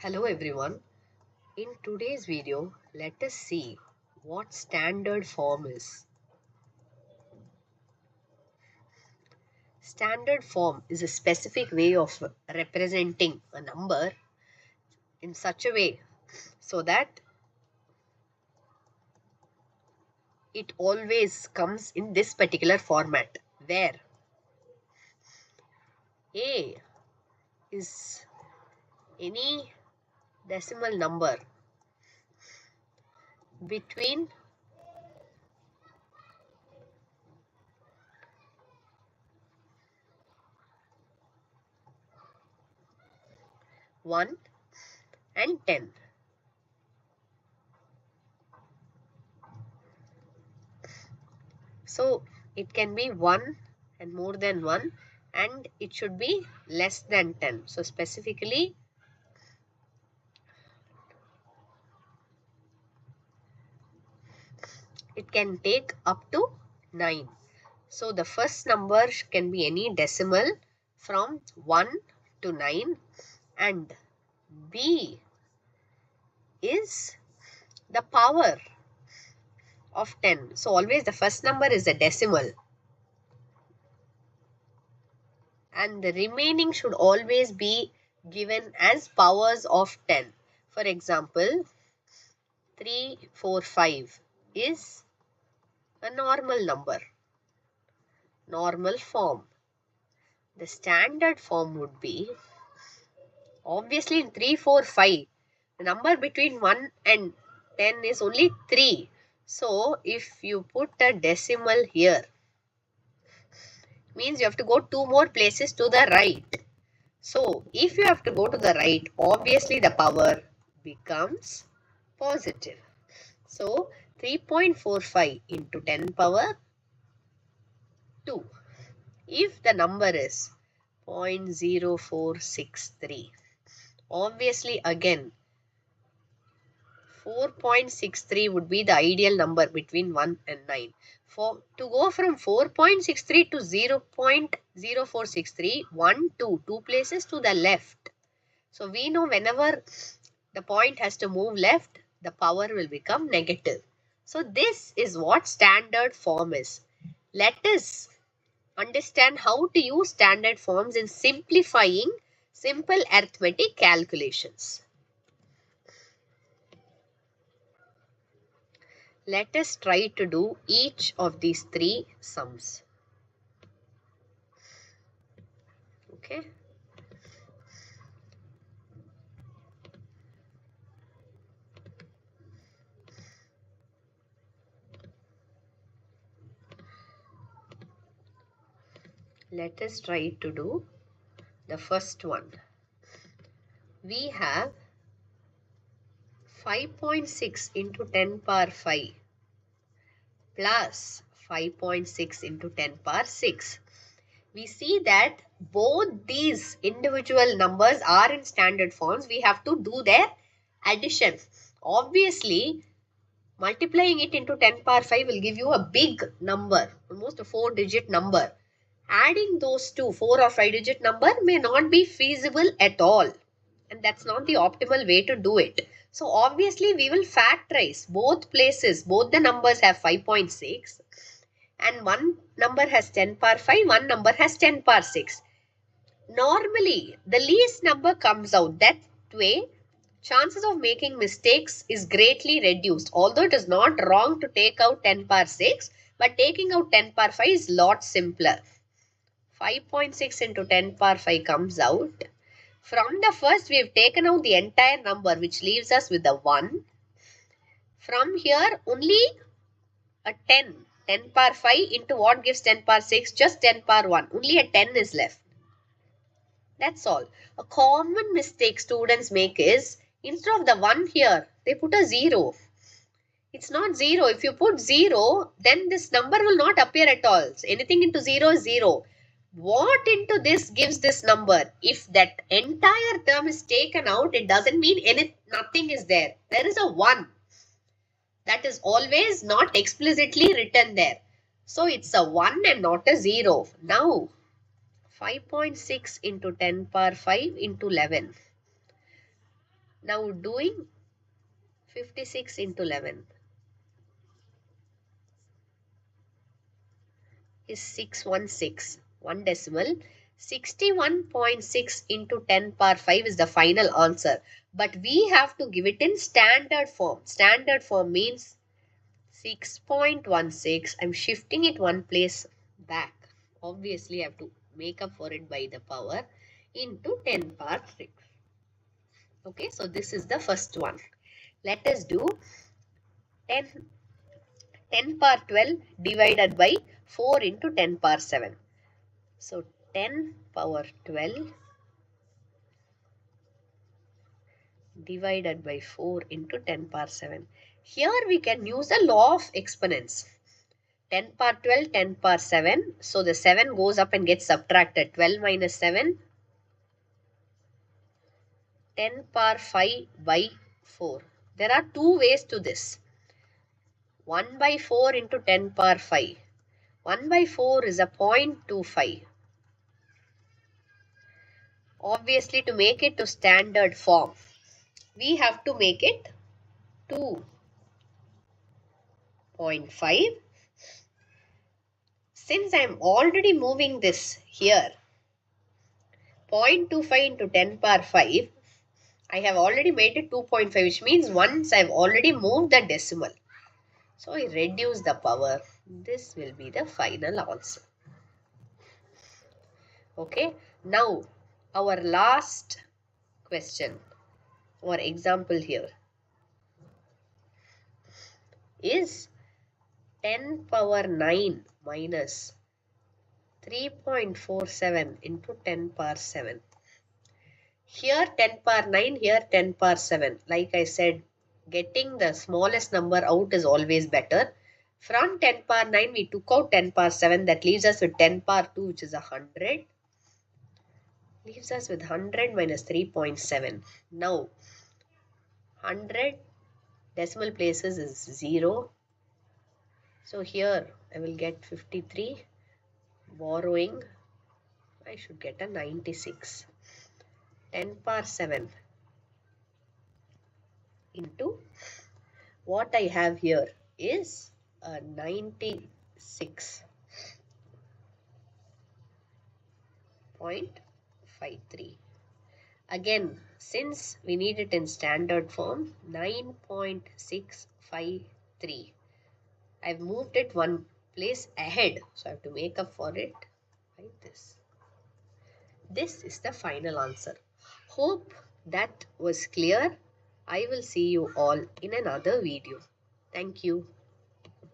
Hello everyone. In today's video, let us see what standard form is. Standard form is a specific way of representing a number in such a way so that it always comes in this particular format where A is any decimal number between 1 and 10. So it can be 1 and more than 1, and it should be less than 10. So specifically it can take up to 9. So the first number can be any decimal from 1 to 9, and B is the power of 10. So always the first number is a decimal and the remaining should always be given as powers of 10. For example, 3, 4, 5 is a normal number, normal form. The standard form would be, obviously in 3, 4, 5, the number between 1 and 10 is only 3. So if you put a decimal here, means you have to go 2 more places to the right. So if you have to go to the right, obviously the power becomes positive. So 3.45 into 10 power 2. If the number is 0.0463, obviously again 4.63 would be the ideal number between 1 and 9. To go from 4.63 to 0.0463, 1, 2, 2 places to the left. So we know whenever the point has to move left, the power will become negative. So this is what standard form is. Let us understand how to use standard forms in simplifying simple arithmetic calculations. Let us try to do each of these 3 sums. Okay. Let us try to do the first one. We have 5.6 into 10 power 5 plus 5.6 into 10 power 6. We see that both these individual numbers are in standard forms. We have to do their addition. Obviously, multiplying it into 10 power 5 will give you a big number, almost a 4-digit number. Adding those two, 4 or 5-digit number, may not be feasible at all. And that's not the optimal way to do it. So obviously we will factorize both places. Both the numbers have 5.6 and one number has 10 power 5, one number has 10 power 6. Normally the least number comes out. That way chances of making mistakes is greatly reduced. Although it is not wrong to take out 10 power 6, but taking out 10 power 5 is lot simpler. 5.6 into 10 power 5 comes out. From the first, we have taken out the entire number, which leaves us with a 1. From here, only a 10. 10 power 5 into what gives 10 power 6? Just 10 power 1. Only a 10 is left. That's all. A common mistake students make is, instead of the 1 here, they put a 0. It's not 0. If you put 0, then this number will not appear at all. So anything into 0 is 0. What into this gives this number? If that entire term is taken out, it doesn't mean nothing is there. There is a 1. That is always not explicitly written there. So it's a 1 and not a 0. Now 5.6 into 10 power 5 into 11. Now doing 56 into 11 is 616, one decimal. 61.6 into 10 power 5 is the final answer. But we have to give it in standard form. Standard form means 6.16. I'm shifting it one place back. Obviously, I have to make up for it by the power into 10 power 6. Okay, so this is the first one. Let us do 10 power 12 divided by 4 into 10 power 7. So 10 power 12 divided by 4 into 10 power 7. Here we can use the law of exponents. 10 power 12, 10 power 7. So the 7 goes up and gets subtracted. 12 minus 7, 10 power 5 by 4. There are two ways to this. 1 by 4 into 10 power 5. 1 by 4 is a 0.25. Obviously, to make it to standard form, we have to make it 2.5. Since I am already moving this here, 0.25 into 10 power 5, I have already made it 2.5, which means once I have already moved the decimal. So I reduce the power. This will be the final answer. Okay. Now, our last question or example here is 10 power 9 minus 3.47 into 10 power 7. Here 10 power 9, here 10 power 7. Like I said, getting the smallest number out is always better. From 10 power 9, we took out 10 power 7. That leaves us with 10 power 2, which is 100. Leaves us with 100 minus 3.7. Now, 100 decimal places is 0. So here I will get 53. Borrowing, I should get a 96. 10 power 7 into what I have here is a 96.53. Again, since we need it in standard form, 9.653. I've moved it one place ahead, so I have to make up for it like this. This is the final answer. Hope that was clear. I will see you all in another video. Thank you.